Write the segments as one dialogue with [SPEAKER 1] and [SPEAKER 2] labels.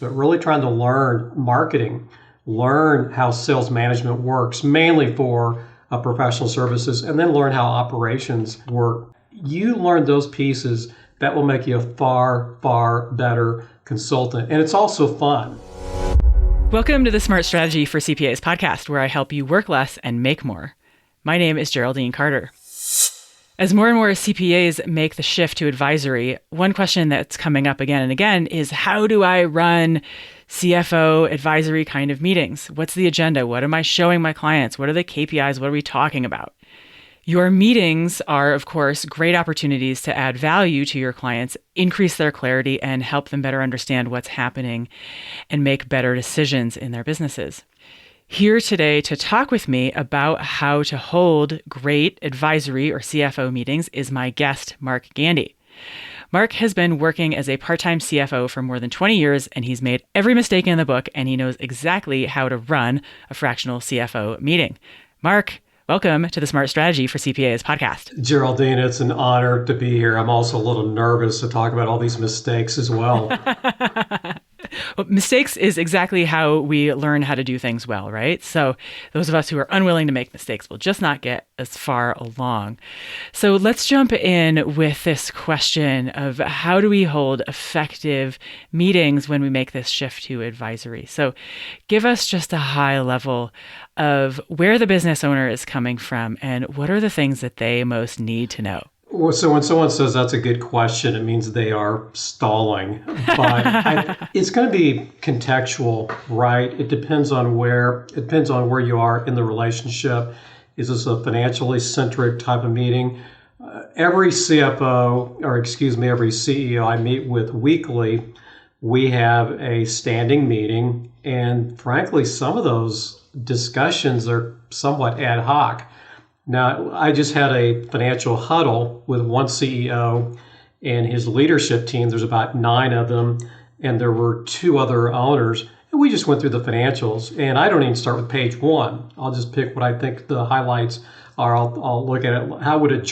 [SPEAKER 1] but really trying to learn marketing, learn how sales management works, mainly for professional services, and then learn how operations work. You learn those pieces that will make you a far, far better consultant. And it's also fun.
[SPEAKER 2] Welcome to the Smart Strategy for CPAs podcast, where I help you work less and make more. My name is Geraldine Carter. As more and more CPAs make the shift to advisory, one question that's coming up again and again is, how do I run CFO advisory kind of meetings? What's the agenda? What am I showing my clients? What are the KPIs? What are we talking about? Your meetings are, of course, great opportunities to add value to your clients, increase their clarity, and help them better understand what's happening and make better decisions in their businesses. Here today to talk with me about how to hold great advisory or CFO meetings is my guest, Mark Gandy. Mark has been working as a part-time CFO for more than 20 years, and he's made every mistake in the book, and he knows exactly how to run a fractional CFO meeting. Mark, welcome to the Smart Strategy for CPAs podcast.
[SPEAKER 1] Geraldine, it's an honor to be here. I'm also a little nervous to talk about all these mistakes as well.
[SPEAKER 2] Well, mistakes is exactly how we learn how to do things well, right? So those of us who are unwilling to make mistakes will just not get as far along. So let's jump in with this question of, how do we hold effective meetings when we make this shift to advisory? So give us just a high level of where the business owner is coming from and what are the things that they most need to know.
[SPEAKER 1] Well, so when someone says that's a good question, it means they are stalling. But it's going to be contextual, right? It depends on where you are in the relationship. Is this a financially centric type of meeting? Every CFO, every CEO I meet with weekly, we have a standing meeting. And frankly, some of those discussions are somewhat ad hoc. Now, I just had a financial huddle with one CEO and his leadership team. There's about 9 of them, and there were 2 other owners. And we just went through the financials. And I don't even start with page 1. I'll just pick what I think the highlights are. I'll look at it. How would a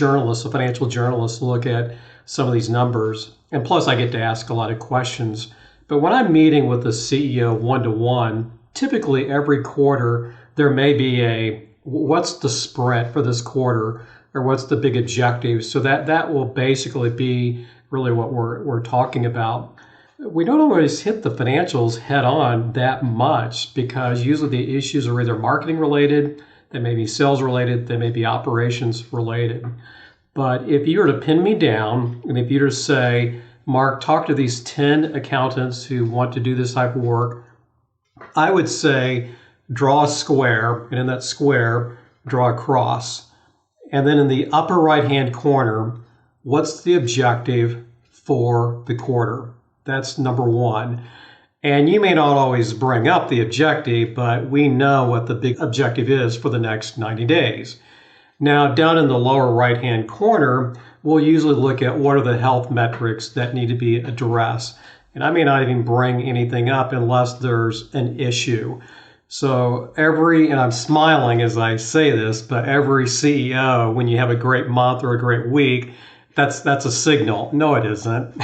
[SPEAKER 1] financial journalist, look at some of these numbers? And plus, I get to ask a lot of questions. But when I'm meeting with the CEO one-to-one, typically every quarter, there may be what's the sprint for this quarter, or what's the big objective? So that will basically be really what we're talking about. We don't always hit the financials head on that much, because usually the issues are either marketing related, they may be sales related, they may be operations related. But if you were to pin me down, and if you were to say, Mark, talk to these 10 accountants who want to do this type of work, I would say, draw a square, and in that square, draw a cross. And then in the upper right-hand corner, what's the objective for the quarter? That's number 1. And you may not always bring up the objective, but we know what the big objective is for the next 90 days. Now, down in the lower right-hand corner, we'll usually look at what are the health metrics that need to be addressed. And I may not even bring anything up unless there's an issue. So and I'm smiling as I say this, but every CEO, when you have a great month or a great week, that's a signal. No, it isn't.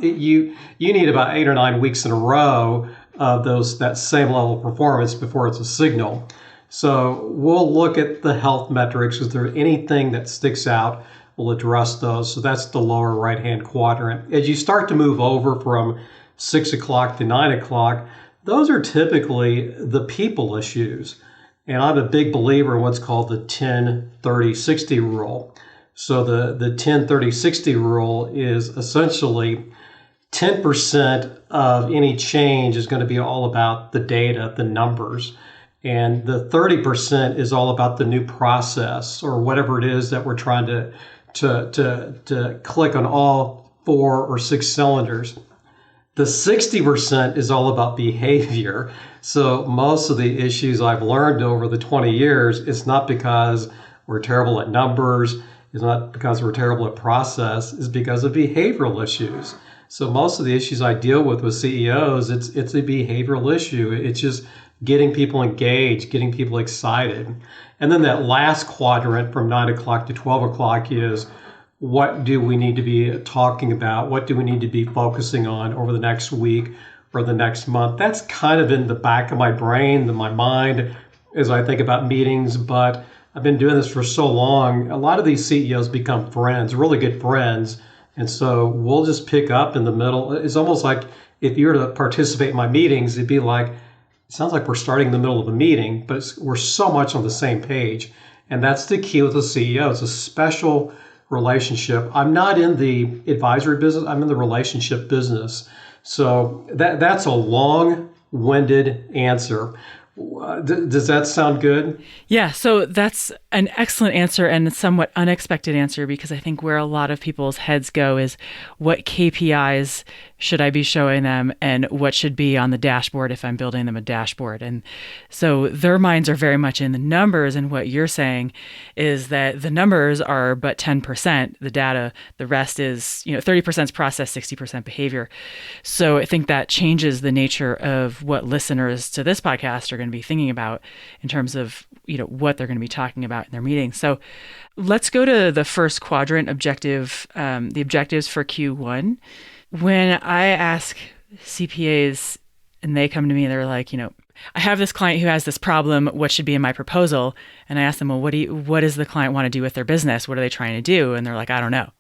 [SPEAKER 1] You need about 8 or 9 weeks in a row of that same level of performance before it's a signal. So we'll look at the health metrics. Is there anything that sticks out? We'll address those. So that's the lower right-hand quadrant. As you start to move over from 6 o'clock to 9 o'clock, those are typically the people issues. And I'm a big believer in what's called the 10-30-60 rule. So the 10-30-60 rule is essentially 10% of any change is going to be all about the data, the numbers. And the 30% is all about the new process, or whatever it is that we're trying to click on all 4 or 6 cylinders. The 60% is all about behavior. So most of the issues I've learned over the 20 years, it's not because we're terrible at numbers, it's not because we're terrible at process, it's because of behavioral issues. So most of the issues I deal with CEOs, it's a behavioral issue. It's just getting people engaged, getting people excited. And then that last quadrant from 9 o'clock to 12 o'clock is, what do we need to be talking about? What do we need to be focusing on over the next week for the next month. That's kind of in the back of my brain, in my mind, as I think about meetings. But I've been doing this for so long. A lot of these CEOs become friends, really good friends. And so we'll just pick up in the middle. It's almost like if you were to participate in my meetings, it'd be like, it sounds like we're starting in the middle of a meeting, but we're so much on the same page. And that's the key with the CEO. It's a special relationship. I'm not in the advisory business. I'm in the relationship business. So that's a long-winded answer. Does that sound good?
[SPEAKER 2] Yeah, so that's an excellent answer and a somewhat unexpected answer, because I think where a lot of people's heads go is what KPIs should I be showing them and what should be on the dashboard if I'm building them a dashboard. And so their minds are very much in the numbers, and what you're saying is that the numbers are but 10%, the data, the rest is, 30% is process, 60% behavior. So I think that changes the nature of what listeners to this podcast are going to be thinking about in terms of, what they're going to be talking about in their meetings. So let's go to the first quadrant objective, the objectives for Q1. When I ask CPAs and they come to me, they're like, I have this client who has this problem. What should be in my proposal? And I ask them, well, what does the client want to do with their business? What are they trying to do? And they're like, I don't know.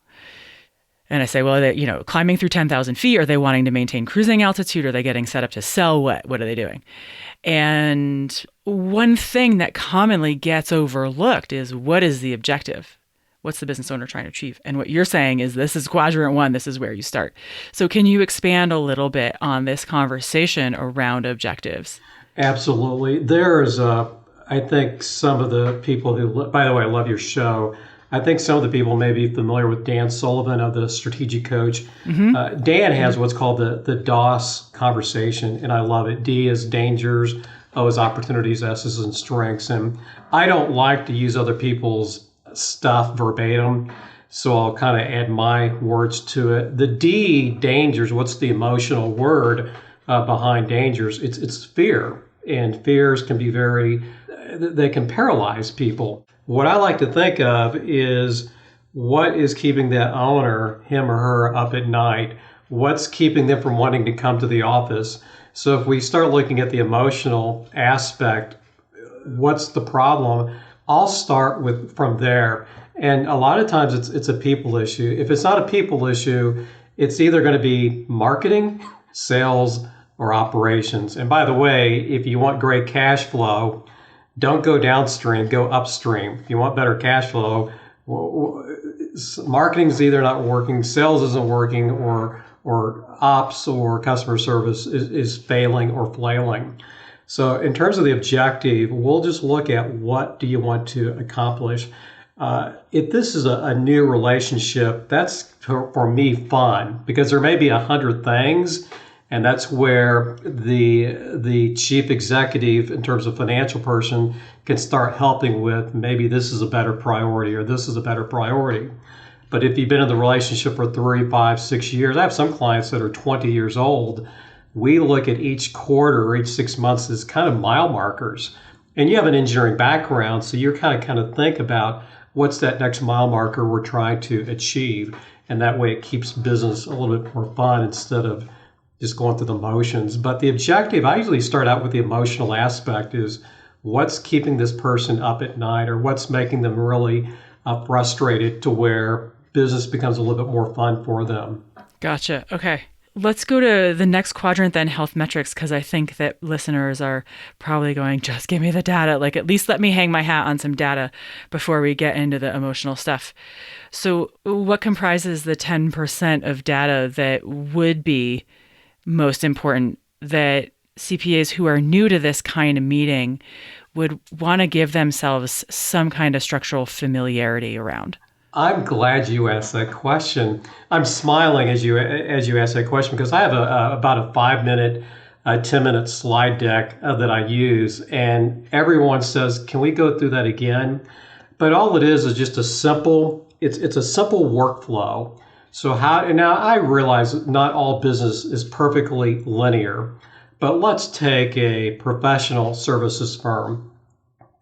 [SPEAKER 2] And I say, well, are they, climbing through 10,000 feet? Are they wanting to maintain cruising altitude? Are they getting set up to sell? What are they doing? And one thing that commonly gets overlooked is, what is the objective? What's the business owner trying to achieve? And what you're saying is, this is quadrant one. This is where you start. So can you expand a little bit on this conversation around objectives?
[SPEAKER 1] Absolutely. There's, I think some of the people who, by the way, I love your show. I think some of the people may be familiar with Dan Sullivan of the Strategic Coach. Mm-hmm. Dan has what's called the DOS conversation, and I love it. D is dangers, O is opportunities, S is strengths. And I don't like to use other people's stuff verbatim, so I'll kind of add my words to it. The D, dangers, what's the emotional word behind dangers? It's fear, and fears can be they can paralyze people. What I like to think of is, what is keeping that owner, him or her, up at night? What's keeping them from wanting to come to the office? So if we start looking at the emotional aspect, what's the problem? I'll start from there. And a lot of times it's a people issue. If it's not a people issue, it's either going to be marketing, sales, or operations. And by the way, if you want great cash flow, don't go downstream, go upstream. If you want better cash flow, marketing is either not working, sales isn't working, or ops or customer service is failing or flailing. So in terms of the objective, we'll just look at, what do you want to accomplish? If this is a new relationship, that's for me fun, because there may be 100 things. And that's where the chief executive, in terms of financial person, can start helping with, maybe this is a better priority or this is a better priority. But if you've been in the relationship for 3, 5, 6 years, I have some clients that are 20 years old. We look at each quarter or each 6 months as kind of mile markers. And you have an engineering background, so you're kind of think about, what's that next mile marker we're trying to achieve. And that way it keeps business a little bit more fun instead of just going through the motions. But the objective, I usually start out with the emotional aspect, is what's keeping this person up at night, or what's making them really frustrated to where business becomes a little bit more fun for them.
[SPEAKER 2] Gotcha. Okay. Let's go to the next quadrant then, health metrics, because I think that listeners are probably going, just give me the data. Like, at least let me hang my hat on some data before we get into the emotional stuff. So what comprises the 10% of data that would be most important, that CPAs who are new to this kind of meeting would want to give themselves some kind of structural familiarity around?
[SPEAKER 1] I'm glad you asked that question. I'm smiling as you ask that question, because I have about a 5-minute, 10-minute slide deck that I use, and everyone says, "Can we go through that again?" But all it is just a simple. It's a simple workflow. So now I realize not all business is perfectly linear, but let's take a professional services firm.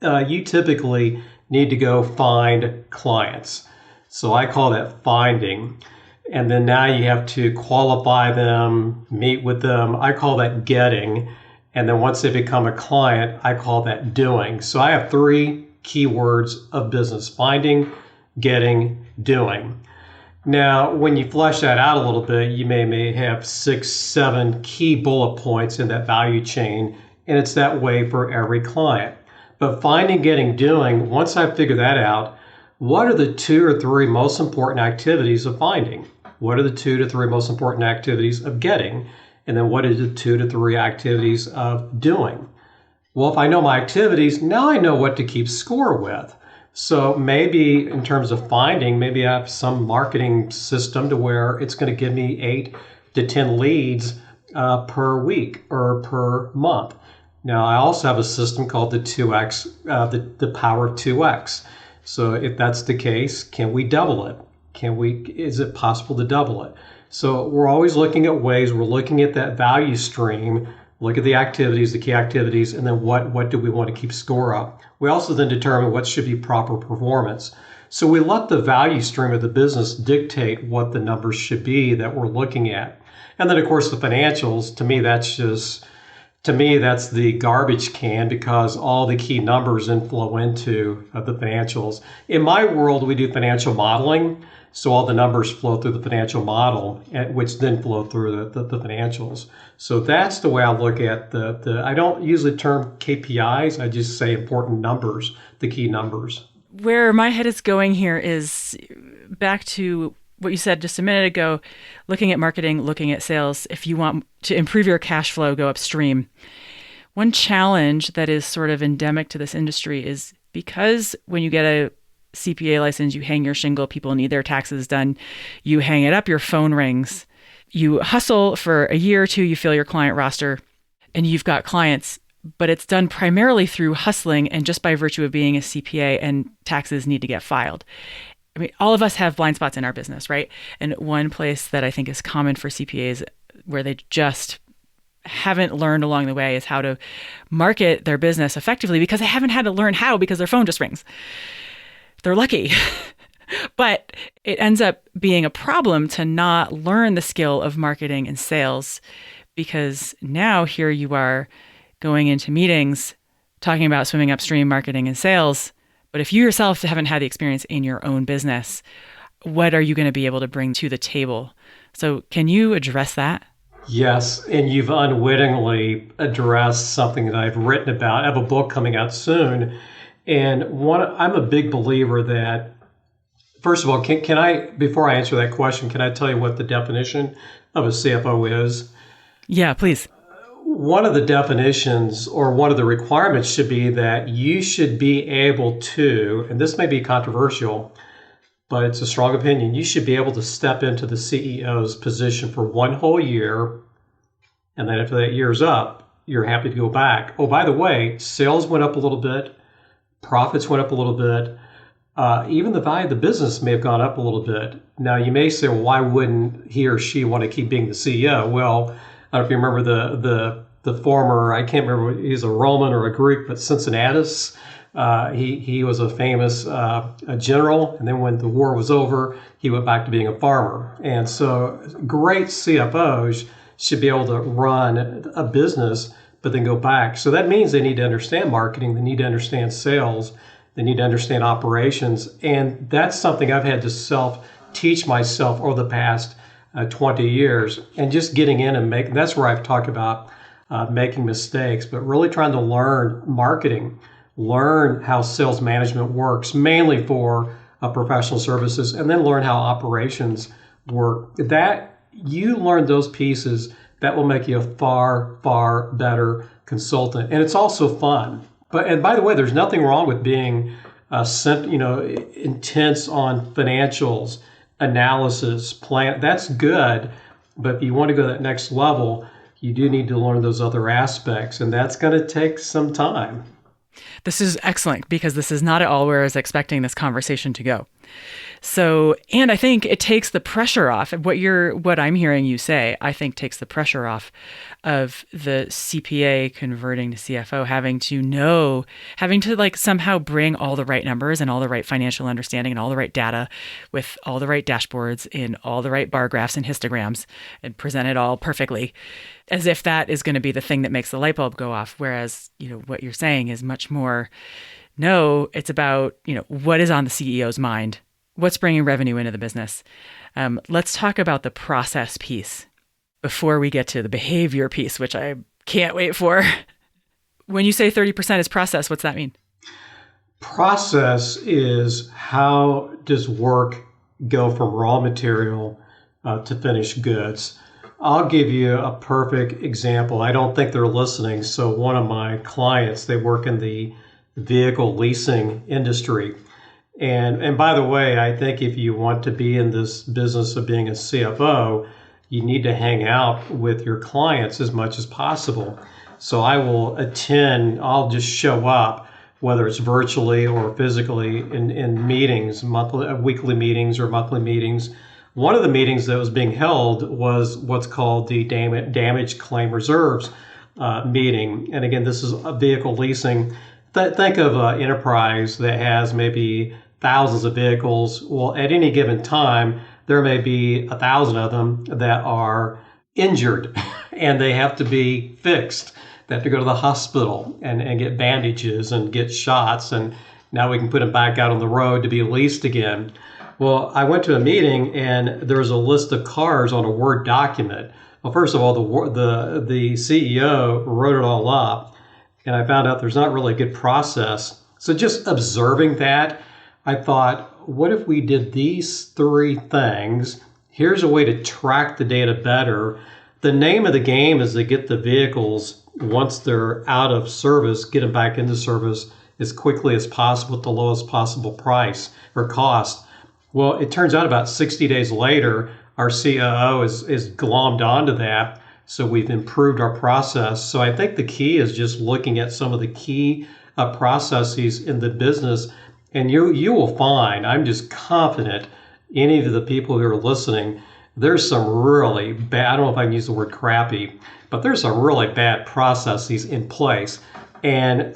[SPEAKER 1] You typically need to go find clients. So I call that finding. And then now you have to qualify them, meet with them. I call that getting. And then once they become a client, I call that doing. So I have three keywords of business: finding, getting, doing. Now, when you flesh that out a little bit, you may have 6, 7 key bullet points in that value chain, and it's that way for every client. But finding, getting, doing, once I figure that out, what are the 2 or 3 most important activities of finding? What are the 2 to 3 most important activities of getting? And then what are the 2 to 3 activities of doing? Well, if I know my activities, now I know what to keep score with. So maybe in terms of finding, maybe I have some marketing system to where it's going to give me 8 to 10 leads per week or per month. Now, I also have a system called the 2x, the power of 2x. So if that's the case, can we double it? Is it possible to double it? So we're always looking at ways, we're looking at that value stream, look at the activities, the key activities, and then what do we want to keep score of? We also then determine what should be proper performance. So we let the value stream of the business dictate what the numbers should be that we're looking at. And then of course the financials, to me that's the garbage can, because all the key numbers inflow into the financials. In my world, we do financial modeling. So all the numbers flow through the financial model, which then flow through the financials. So that's the way I look at I don't use the term KPIs. I just say important numbers, the key numbers.
[SPEAKER 2] Where my head is going here is back to what you said just a minute ago, looking at marketing, looking at sales. If you want to improve your cash flow, go upstream. One challenge that is sort of endemic to this industry is because when you get a CPA license, you hang your shingle, people need their taxes done, you hang it up, your phone rings, you hustle for a year or two, you fill your client roster, and you've got clients, but it's done primarily through hustling and just by virtue of being a CPA, and taxes need to get filed. I mean, all of us have blind spots in our business, right? And one place that I think is common for CPAs where they just haven't learned along the way is how to market their business effectively, because they haven't had to learn how because their phone just rings. They're lucky. But it ends up being a problem to not learn the skill of marketing and sales, because now here you are going into meetings talking about swimming upstream marketing and sales. But if you yourself haven't had the experience in your own business, what are you going to be able to bring to the table? So can you address that?
[SPEAKER 1] Yes, and you've unwittingly addressed something that I've written about. I have a book coming out soon. And I'm a big believer that, first of all, can I, before I answer that question, can I tell you what the definition of a CFO is?
[SPEAKER 2] Yeah, please.
[SPEAKER 1] One of the definitions or one of the requirements should be that you should be able to, and this may be controversial, but it's a strong opinion, you should be able to step into the CEO's position for 1 whole year, and then after that year's up, you're happy to go back. Oh, by the way, sales went up a little bit. Profits went up a little bit. Even the value of the business may have gone up a little bit. Now, you may say, well, why wouldn't he or she want to keep being the CEO? Well, I don't know if you remember the former, I can't remember, he's a Roman or a Greek, but Cincinnatus. He was a famous a general, and then when the war was over, he went back to being a farmer. And so great CFOs should be able to run a business but then go back. So that means they need to understand marketing, they need to understand sales, they need to understand operations. And that's something I've had to self-teach myself over the past 20 years. And just getting in and that's where I've talked about making mistakes, but really trying to learn marketing, learn how sales management works, mainly for professional services, and then learn how operations work. That you learn those pieces, that will make you a far, far better consultant. And it's also fun. And by the way, there's nothing wrong with being intense on financials, analysis, plan. That's good. But if you want to go to that next level, you do need to learn those other aspects. And that's going to take some time.
[SPEAKER 2] This is excellent, because this is not at all where I was expecting this conversation to go. So, and I think it takes the pressure off. What I'm hearing you say, I think takes the pressure off of the CPA converting to CFO, having to like somehow bring all the right numbers and all the right financial understanding and all the right data with all the right dashboards in all the right bar graphs and histograms and present it all perfectly, as if that is going to be the thing that makes the light bulb go off. Whereas, what you're saying is much more, no, it's about, what is on the CEO's mind. What's bringing revenue into the business? Let's talk about the process piece before we get to the behavior piece, which I can't wait for. When you say 30% is process, what's that mean?
[SPEAKER 1] Process is how does work go from raw material to finished goods. I'll give you a perfect example. I don't think they're listening. So one of my clients, they work in the vehicle leasing industry. And by the way, I think if you want to be in this business of being a CFO, you need to hang out with your clients as much as possible. So I'll just show up, whether it's virtually or physically in meetings, weekly meetings or monthly meetings. One of the meetings that was being held was what's called the damage claim reserves meeting. And again, this is a vehicle leasing. Think of an enterprise that has maybe thousands of vehicles. Well, at any given time, there may be 1,000 of them that are injured and they have to be fixed. They have to go to the hospital and get bandages and get shots. And now we can put them back out on the road to be leased again. Well, I went to a meeting and there was a list of cars on a Word document. Well, first of all, the CEO wrote it all up. And I found out there's not really a good process. So just observing that, I thought, what if we did these 3 things? Here's a way to track the data better. The name of the game is to get the vehicles, once they're out of service, get them back into service as quickly as possible at the lowest possible price or cost. Well, it turns out about 60 days later, our COO is glommed onto that. So we've improved our process. So I think the key is just looking at some of the key processes in the business. And you will find, I'm just confident, any of the people who are listening, there's some really bad, I don't know if I can use the word crappy, but there's some really bad processes in place. And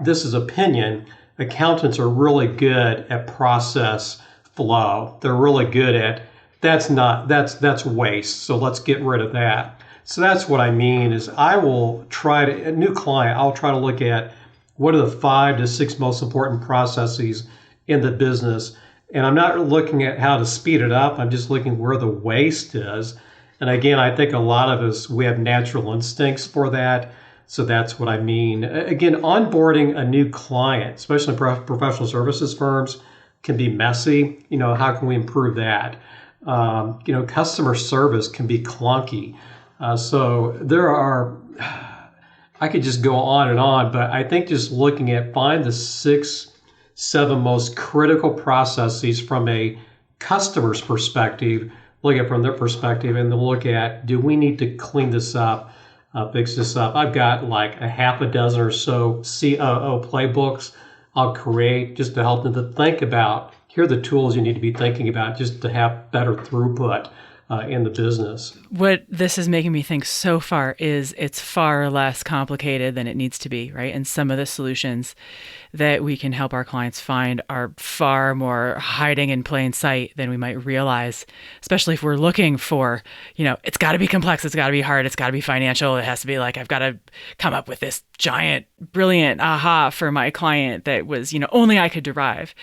[SPEAKER 1] this is opinion, accountants are really good at process flow. They're really good at, that's waste. So let's get rid of that. So that's what I mean is I'll try to look at what are the 5 to 6 most important processes in the business. And I'm not looking at how to speed it up. I'm just looking where the waste is. And again, I think a lot of us, we have natural instincts for that. So that's what I mean. Again, onboarding a new client, especially professional services firms, can be messy. How can we improve that? Customer service can be clunky. So I could just go on and on, but I think just looking at find the 6, 7 most critical processes from a customer's perspective, look at from their perspective, and then look at, do we need to clean this up, fix this up? I've got like a half a dozen or so COO playbooks I'll create just to help them to think about, here are the tools you need to be thinking about just to have better throughput in the business.
[SPEAKER 2] What this is making me think so far is it's far less complicated than it needs to be, right? And some of the solutions that we can help our clients find are far more hiding in plain sight than we might realize, especially if we're looking for, it's got to be complex, it's got to be hard, it's got to be financial, it has to be like, I've got to come up with this giant, brilliant aha for my client that was, only I could derive.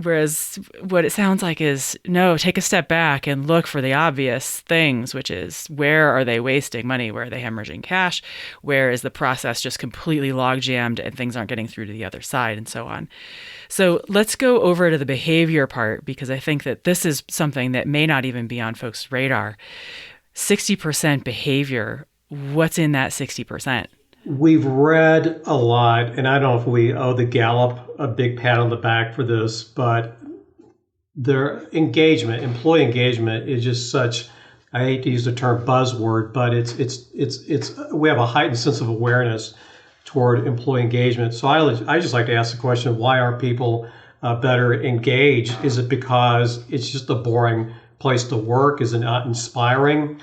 [SPEAKER 2] Whereas what it sounds like is, no, take a step back and look for the obvious things, which is where are they wasting money? Where are they hemorrhaging cash? Where is the process just completely log jammed and things aren't getting through to the other side and so on? So let's go over to the behavior part, because I think that this is something that may not even be on folks' radar. 60% behavior. What's in that 60%?
[SPEAKER 1] We've read a lot, and I don't know if we owe the Gallup a big pat on the back for this, but their engagement, employee engagement, is just such, I hate to use the term buzzword, but it's we have a heightened sense of awareness toward employee engagement. So I just like to ask the question, why aren't people better engaged? Is it because it's just a boring place to work? Is it not inspiring?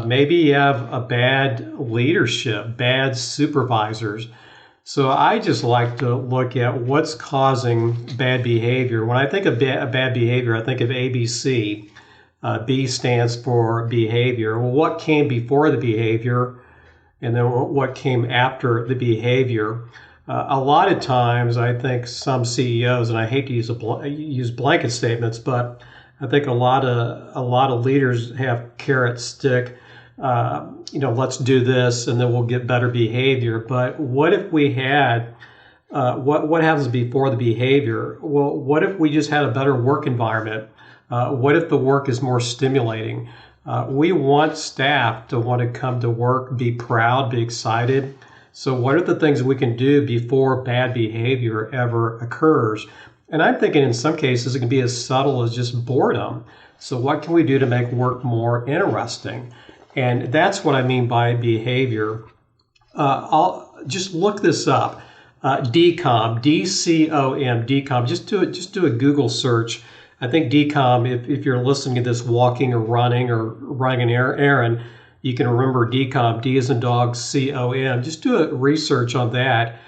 [SPEAKER 1] Maybe you have a bad leadership, bad supervisors. So I just like to look at what's causing bad behavior. When I think of bad behavior, I think of ABC. B stands for behavior. Well, what came before the behavior, and then what came after the behavior? A lot of times, I think some CEOs, and I hate to use blanket statements, but I think a lot of leaders have carrot stick. Let's do this, and then we'll get better behavior. But what if we had what happens before the behavior? Well, what if we just had a better work environment? What if the work is more stimulating? We want staff to want to come to work, be proud, be excited. So what are the things we can do before bad behavior ever occurs? And I'm thinking in some cases it can be as subtle as just boredom. So what can we do to make work more interesting? And that's what I mean by behavior. I'll just look this up. DCOM, DCOM, DCOM. Just do a Google search. I think DCOM, if you're listening to this walking or running an errand, you can remember DCOM, D as in dog, COM. Just do a research on that.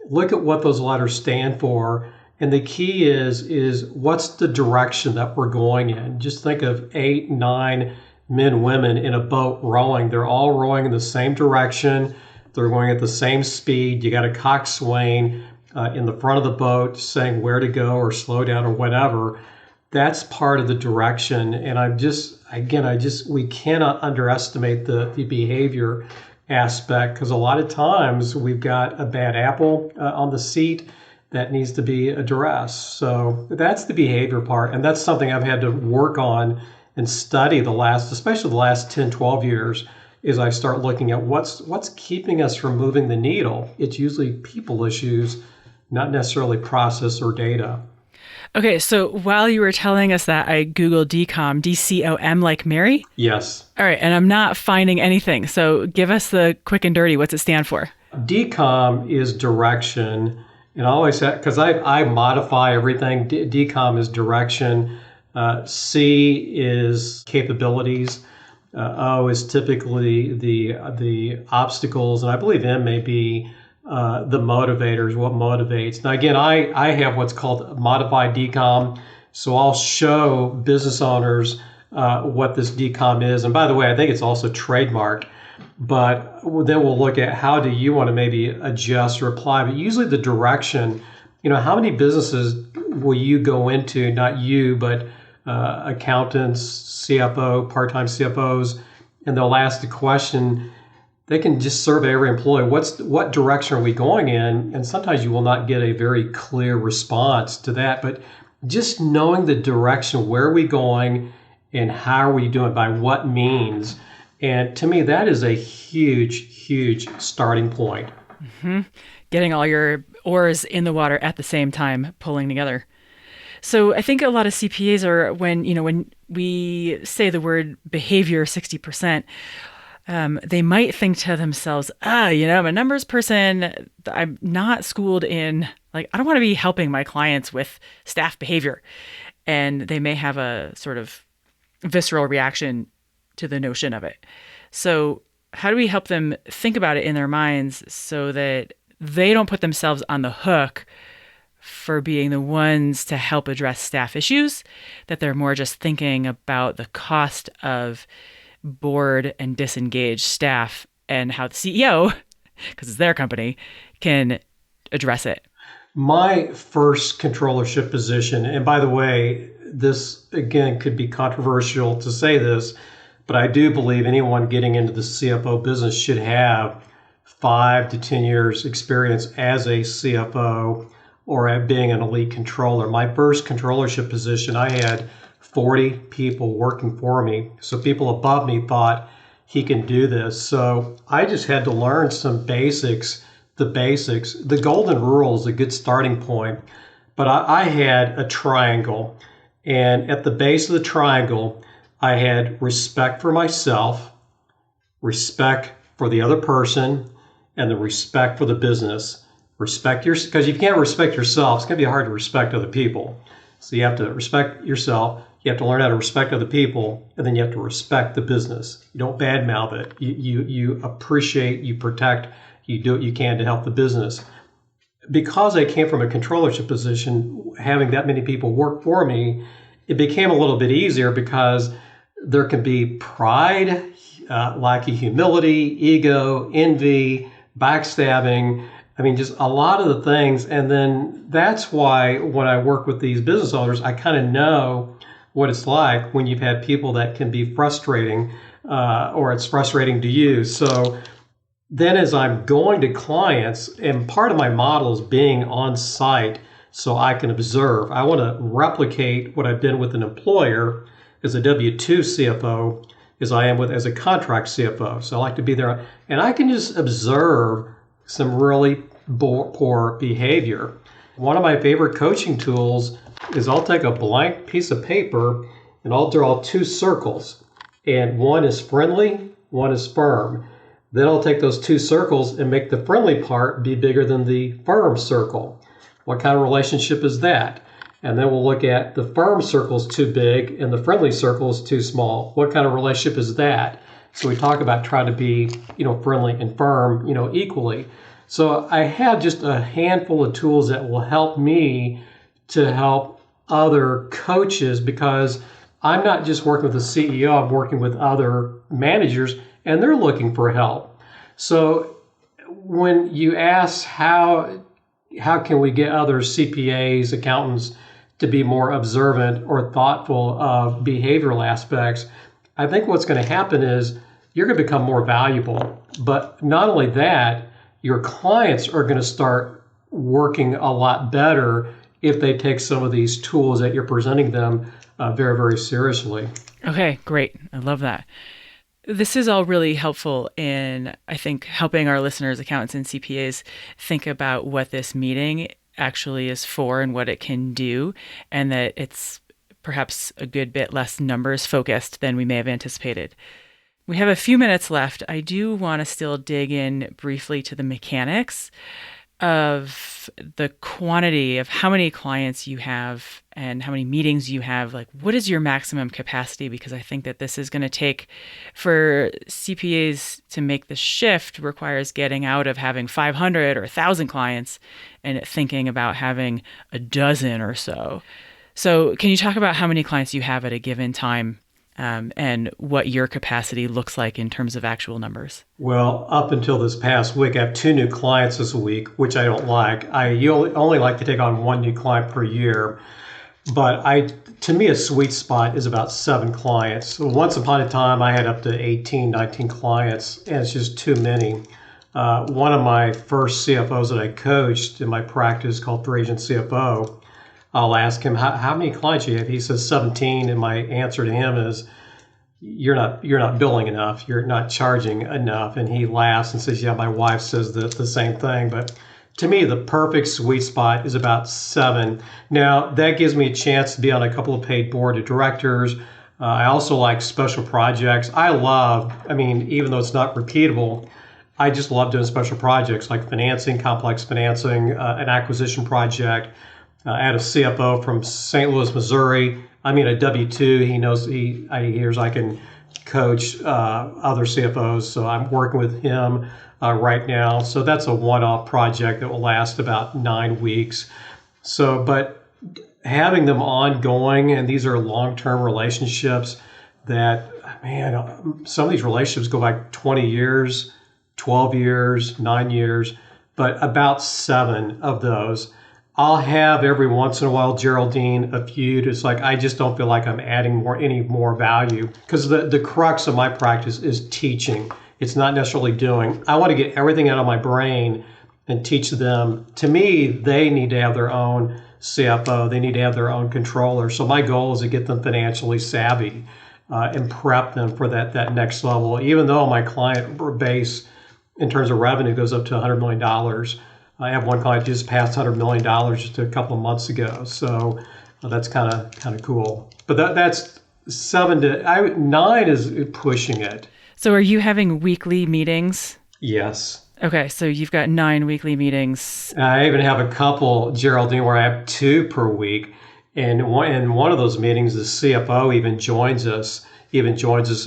[SPEAKER 1] Look at what those letters stand for. And the key is what's the direction that we're going in? Just think of 8, 9 men, women in a boat rowing. They're all rowing in the same direction. They're going at the same speed. You got a coxswain in the front of the boat saying where to go or slow down or whatever. That's part of the direction. And we cannot underestimate the behavior aspect, because a lot of times we've got a bad apple on the seat that needs to be addressed. So that's the behavior part. And that's something I've had to work on and study especially the last 10, 12 years, is I start looking at what's keeping us from moving the needle. It's usually people issues, not necessarily process or data.
[SPEAKER 2] Okay, so while you were telling us that, I Googled DCOM, DCOM like Mary?
[SPEAKER 1] Yes.
[SPEAKER 2] All right, and I'm not finding anything. So give us the quick and dirty. What's it stand for?
[SPEAKER 1] DCOM is direction. And I always have, because I modify everything. DCOM is direction. C is capabilities. O is typically the obstacles. And I believe M may be the motivators, what motivates. Now, again, I have what's called modified DCOM. So I'll show business owners what this DCOM is. And by the way, I think it's also trademarked. But then we'll look at how do you want to maybe adjust or apply. But usually the direction, how many businesses will you go into, not you, but accountants, CFO, part-time CFOs, and they'll ask the question. They can just survey every employee. What direction are we going in? And sometimes you will not get a very clear response to that. But just knowing the direction, where are we going, and how are we doing, by what means? And to me, that is a huge, huge starting point.
[SPEAKER 2] Mm-hmm. Getting all your oars in the water at the same time, pulling together. So I think a lot of CPAs are, when we say the word behavior 60%, they might think to themselves, I'm a numbers person. I'm not schooled in, I don't want to be helping my clients with staff behavior. And they may have a sort of visceral reaction to the notion of it. So how do we help them think about it in their minds so that they don't put themselves on the hook for being the ones to help address staff issues, that they're more just thinking about the cost of bored and disengaged staff and how the CEO, because it's their company, can address it?
[SPEAKER 1] My first controllership position, and by the way, this again could be controversial to say this, but I do believe anyone getting into the CFO business should have 5 to 10 years experience as a CFO or at being an elite controller. My first controllership position, I had 40 people working for me. So people above me thought he can do this. So I just had to learn some basics, the basics. The golden rule is a good starting point. But I had a triangle. And at the base of the triangle, I had respect for myself, respect for the other person, and the respect for the business. because if you can't respect yourself, it's going to be hard to respect other people. So you have to respect yourself. You have to learn how to respect other people, and then you have to respect the business. You don't badmouth it. You appreciate, you protect, you do what you can to help the business. Because I came from a controllership position, having that many people work for me, it became a little bit easier because there can be pride, lack of humility, ego, envy, backstabbing. I mean, just a lot of the things. And then that's why when I work with these business owners, I kind of know what it's like when you've had people that can be frustrating or it's frustrating to you. So then as I'm going to clients, and part of my model is being on site so I can observe. I want to replicate what I've been with an employer as a W-2 CFO as I am with as a contract CFO. So I like to be there, and I can just observe some really poor behavior. One of my favorite coaching tools is I'll take a blank piece of paper and I'll draw two circles, and one is friendly, one is firm. Then I'll take those two circles and make the friendly part be bigger than the firm circle. What kind of relationship is that? And then we'll look at the firm circle's too big and the friendly circle's too small. What kind of relationship is that? So we talk about trying to be, friendly and firm, equally. So I have just a handful of tools that will help me to help other coaches, because I'm not just working with the CEO, I'm working with other managers, and they're looking for help. So when you ask how can we get other CPAs, accountants to be more observant or thoughtful of behavioral aspects, I think what's going to happen is you're going to become more valuable. But not only that, your clients are going to start working a lot better if they take some of these tools that you're presenting them very, very seriously.
[SPEAKER 2] Okay, great. I love that. This is all really helpful in, I think, helping our listeners, accountants and CPAs, think about what this meeting actually is for and what it can do, and that it's perhaps a good bit less numbers focused than we may have anticipated. We have a few minutes left. I do want to still dig in briefly to the mechanics of the quantity of how many clients you have and how many meetings you have. Like, what is your maximum capacity? Because I think that this is going to take, for CPAs to make the shift, requires getting out of having 500 or 1,000 clients and thinking about having a dozen or so. So can you talk about how many clients you have at a given time and what your capacity looks like in terms of actual numbers?
[SPEAKER 1] Well, up until this past week, I have 2 new clients this week, which I don't like. You only like to take on 1 new client per year. But to me, a sweet spot is about 7 clients. So once upon a time, I had up to 18, 19 clients, and it's just too many. One of my first CFOs that I coached in my practice, called 3-Agent CFO, I'll ask him, how many clients you have? He says 17, and my answer to him is, you're not billing enough, you're not charging enough. And he laughs and says, yeah, my wife says the same thing. But to me, the perfect sweet spot is about 7. Now, that gives me a chance to be on a couple of paid board of directors. I also like special projects. Even though it's not repeatable, I just love doing special projects like financing, complex financing, an acquisition project. I had a CFO from St. Louis, Missouri. A W-2. He knows he hears I can coach other CFOs, so I'm working with him right now. So that's a one-off project that will last about 9 weeks. So, but having them ongoing, and these are long-term relationships that, some of these relationships go back 20 years, 12 years, 9 years, but about 7 of those. I'll have every once in a while, Geraldine, a feud. It's like, I just don't feel like I'm adding any more value, because the crux of my practice is teaching. It's not necessarily doing. I want to get everything out of my brain and teach them. To me, they need to have their own CFO. They need to have their own controller. So my goal is to get them financially savvy and prep them for that next level. Even though my client base in terms of revenue goes up to $100 million, I have one client just passed $100 million just a couple of months ago. So that's kind of cool. But that's 9 is pushing it.
[SPEAKER 2] So are you having weekly meetings?
[SPEAKER 1] Yes.
[SPEAKER 2] Okay, so you've got 9 weekly meetings.
[SPEAKER 1] I even have a couple, Geraldine, where I have 2 per week. And in one of those meetings, the CFO even joins us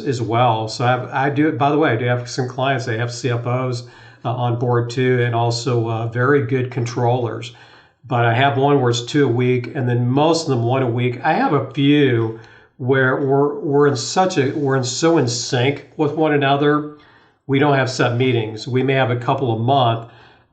[SPEAKER 1] as well. So I do, by the way, I do have some clients, they have CFOs on board too, and also very good controllers. But I have one where it's 2 a week, and then most of them 1 a week. I have a few where we're so in sync with one another. We don't have set meetings. We may have a couple a month,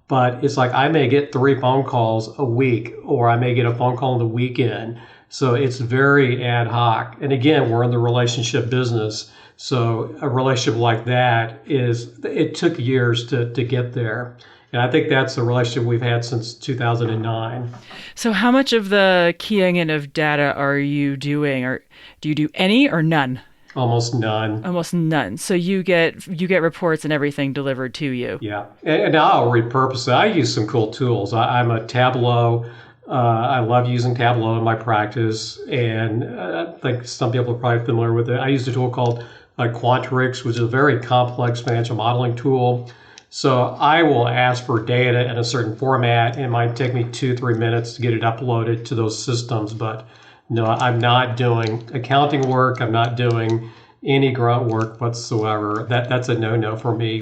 [SPEAKER 1] but it's like I may get 3 phone calls a week, or I may get a phone call on the weekend. So it's very ad hoc. And again, we're in the relationship business. So a relationship like that it took years to get there. And I think that's a relationship we've had since 2009.
[SPEAKER 2] So how much of the keying in of data are you doing? Or do you do any or none?
[SPEAKER 1] Almost none.
[SPEAKER 2] Almost none. So you get reports and everything delivered to you.
[SPEAKER 1] Yeah. And now I'll repurpose it. I use some cool tools. I'm a Tableau. I love using Tableau in my practice. And I think some people are probably familiar with it. I use a tool called Controllership, which is a very complex financial modeling tool. So I will ask for data in a certain format. It might take me 2-3 minutes to get it uploaded to those systems. But no, I'm not doing accounting work. I'm not doing any grunt work whatsoever. That's a no-no for me,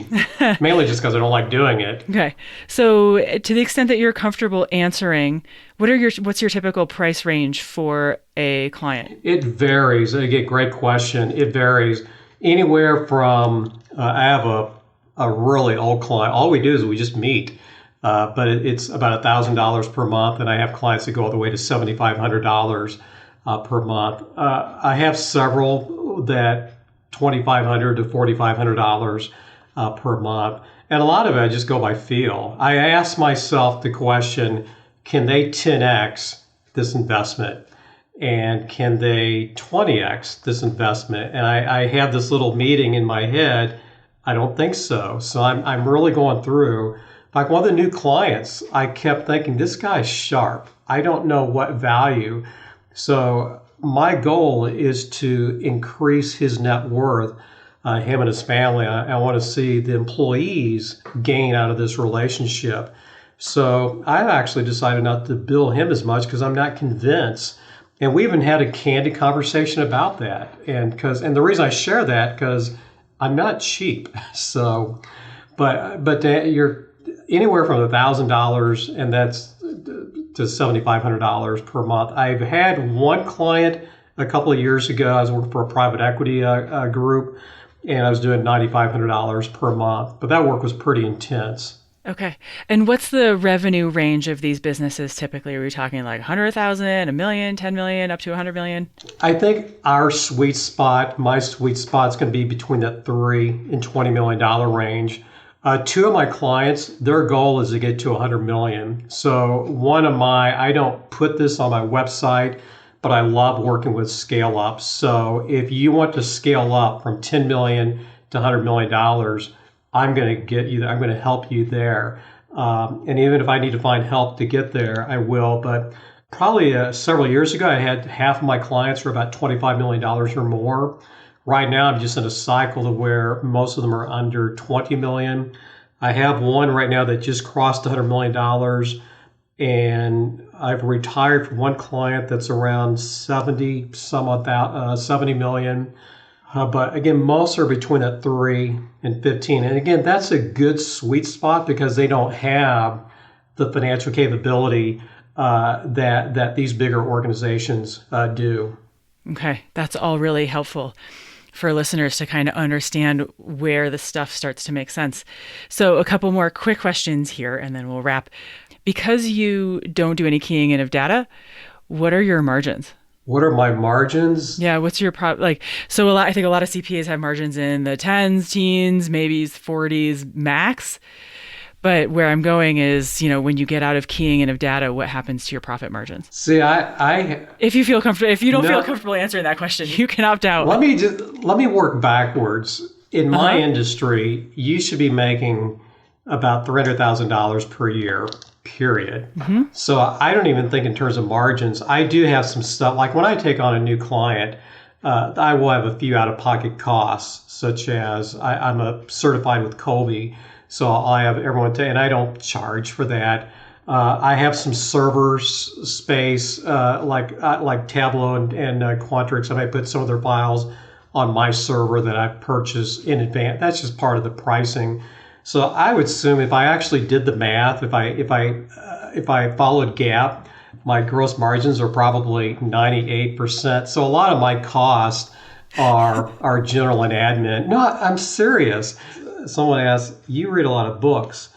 [SPEAKER 1] mainly just because I don't like doing it.
[SPEAKER 2] Okay. So to the extent that you're comfortable answering, what's your typical price range for a client?
[SPEAKER 1] It varies. Again, great question. It varies anywhere from, I have a really old client. All we do is we just meet, but it's about $1,000 per month, and I have clients that go all the way to $7,500 per month. I have several that $2,500 to $4,500 per month, and a lot of it I just go by feel. I ask myself the question: can they 10x this investment, and can they 20x this investment? And I have this little meeting in my head. I don't think so. So I'm really going through. Like one of the new clients, I kept thinking, this guy's sharp. I don't know what value. So my goal is to increase his net worth, him and his family. I want to see the employees gain out of this relationship. So I actually decided not to bill him as much because I'm not convinced. And we even had a candid conversation about that. And the reason I share that, because I'm not cheap. So, but you're anywhere from $1,000 and that's to $7,500 per month. I've had one client a couple of years ago. I was working for a private equity group, and I was doing $9,500 per month. But that work was pretty intense.
[SPEAKER 2] Okay. And what's the revenue range of these businesses typically? Are we talking like 100,000, a million, 10 million, up to 100 million?
[SPEAKER 1] I think my sweet spot's going to be between that $3 and $20 million range. 2 of my clients, their goal is to get to 100 million. So I don't put this on my website, but I love working with scale ups. So if you want to scale up from 10 million to $100 million, I'm going to get you there. I'm going to help you there. And even if I need to find help to get there, I will. But probably several years ago, I had half of my clients were about $25 million or more. Right now, I'm just in a cycle to where most of them are under 20 million. I have one right now that just crossed $100 million, and I've retired from one client that's around 70 million. But again, most are between that 3 and 15. And again, that's a good sweet spot because they don't have the financial capability that these bigger organizations do.
[SPEAKER 2] Okay, that's all really helpful for listeners to kind of understand where the stuff starts to make sense. So a couple more quick questions here, and then we'll wrap. Because you don't do any keying in of data, what are your margins?
[SPEAKER 1] What are my margins?
[SPEAKER 2] Yeah, what's your So I think a lot of CPAs have margins in the 10s, teens, maybe 40s max. But where I'm going is, when you get out of keying in of data, what happens to your profit margins?
[SPEAKER 1] See,
[SPEAKER 2] if you feel comfortable, if you don't feel comfortable answering that question, you can opt out.
[SPEAKER 1] Let me work backwards. In my industry, you should be making about $300,000 per year, period. Mm-hmm. So I don't even think in terms of margins. I do have some stuff, like when I take on a new client, I will have a few out-of-pocket costs, such as I'm a certified with Colby, so I have everyone and I don't charge for that. I have some servers space like Tableau and Quantrix. I might put some of their files on my server that I purchased in advance. That's just part of the pricing. So I would assume if I actually did the math, if I followed GAAP, my gross margins are probably 98%. So a lot of my costs are general and admin. No, I'm serious. Someone asked, you read a lot of books.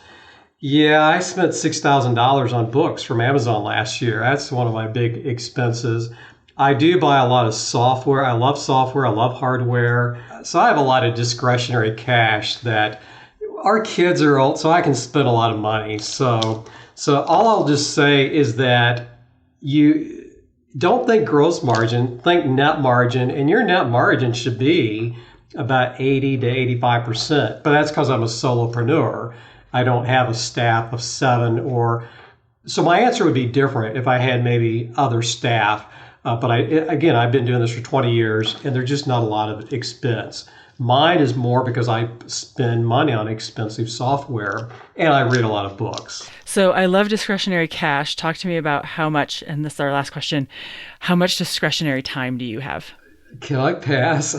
[SPEAKER 1] Yeah, I spent $6,000 on books from Amazon last year. That's one of my big expenses. I do buy a lot of software. I love software. I love hardware. So I have a lot of discretionary cash that our kids are old, so I can spend a lot of money. So all I'll just say is that you don't think gross margin, think net margin, and your net margin should be about 80 to 85%. But that's because I'm a solopreneur. I don't have a staff of 7 or so my answer would be different if I had maybe other staff. But I've been doing this for 20 years, and there's just not a lot of expense. Mine is more because I spend money on expensive software, and I read a lot of books.
[SPEAKER 2] So I love discretionary cash. Talk to me about how much, and this is our last question, how much discretionary time do you have?
[SPEAKER 1] Can I pass?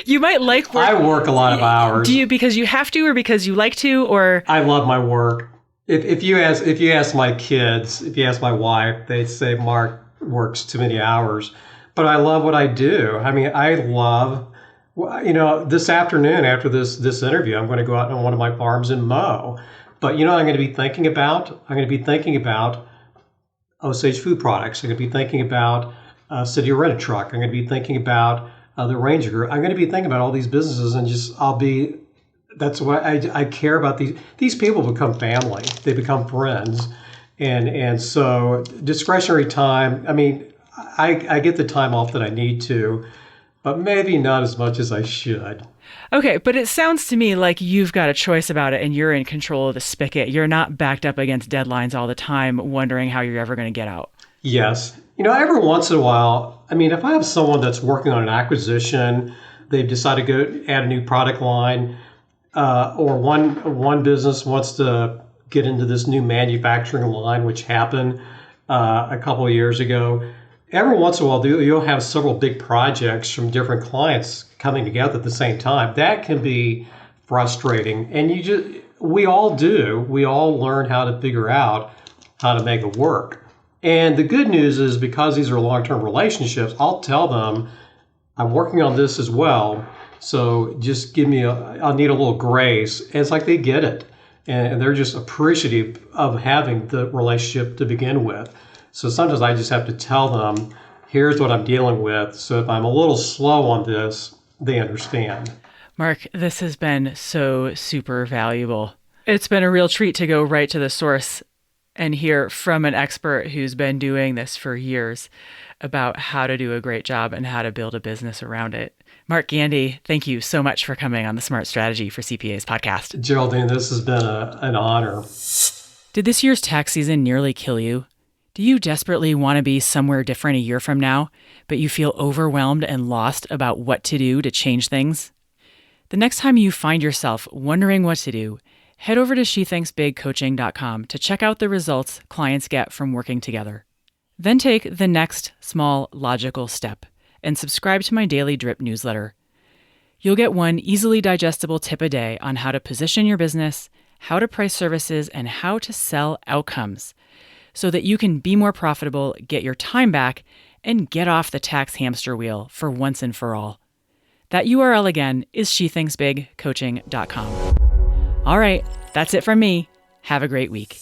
[SPEAKER 2] You might like work.
[SPEAKER 1] I work a lot of hours.
[SPEAKER 2] Do you because you have to or because you like to or?
[SPEAKER 1] I love my work. If you ask my kids, if you ask my wife, they'd say Mark works too many hours. But I love what I do. I mean, I love, this afternoon after this interview, I'm going to go out on one of my farms and mow. But I'm going to be thinking about? I'm going to be thinking about Osage Food Products. I'm going to be thinking about City of Rent-A-Truck. I'm going to be thinking about the Ranger Group. I'm going to be thinking about all these businesses, and that's what I care about. These people become family. They become friends. And so discretionary time, I mean, I get the time off that I need to, but maybe not as much as I should.
[SPEAKER 2] Okay, but it sounds to me like you've got a choice about it and you're in control of the spigot. You're not backed up against deadlines all the time, wondering how you're ever going to get out.
[SPEAKER 1] Yes. Every once in a while, I mean, if I have someone that's working on an acquisition, they've decided to go add a new product line, or one business wants to get into this new manufacturing line, which happened a couple of years ago. Every once in a while, you'll have several big projects from different clients coming together at the same time. That can be frustrating, and we all do. We all learn how to figure out how to make it work. And the good news is because these are long-term relationships, I'll tell them, I'm working on this as well. So just I'll need a little grace. And it's like they get it. And they're just appreciative of having the relationship to begin with. So sometimes I just have to tell them, here's what I'm dealing with. So if I'm a little slow on this, they understand.
[SPEAKER 2] Mark, this has been so super valuable. It's been a real treat to go right to the source and hear from an expert who's been doing this for years about how to do a great job and how to build a business around it. Mark Gandy, thank you so much for coming on the Smart Strategy for CPAs podcast.
[SPEAKER 1] Geraldine, this has been an honor.
[SPEAKER 2] Did this year's tax season nearly kill you? Do you desperately want to be somewhere different a year from now, but you feel overwhelmed and lost about what to do to change things? The next time you find yourself wondering what to do, head over to shethinksbigcoaching.com to check out the results clients get from working together. Then take the next small logical step and subscribe to my daily drip newsletter. You'll get one easily digestible tip a day on how to position your business, how to price services, and how to sell outcomes so that you can be more profitable, get your time back, and get off the tax hamster wheel for once and for all. That URL again is shethinksbigcoaching.com. All right, that's it from me. Have a great week.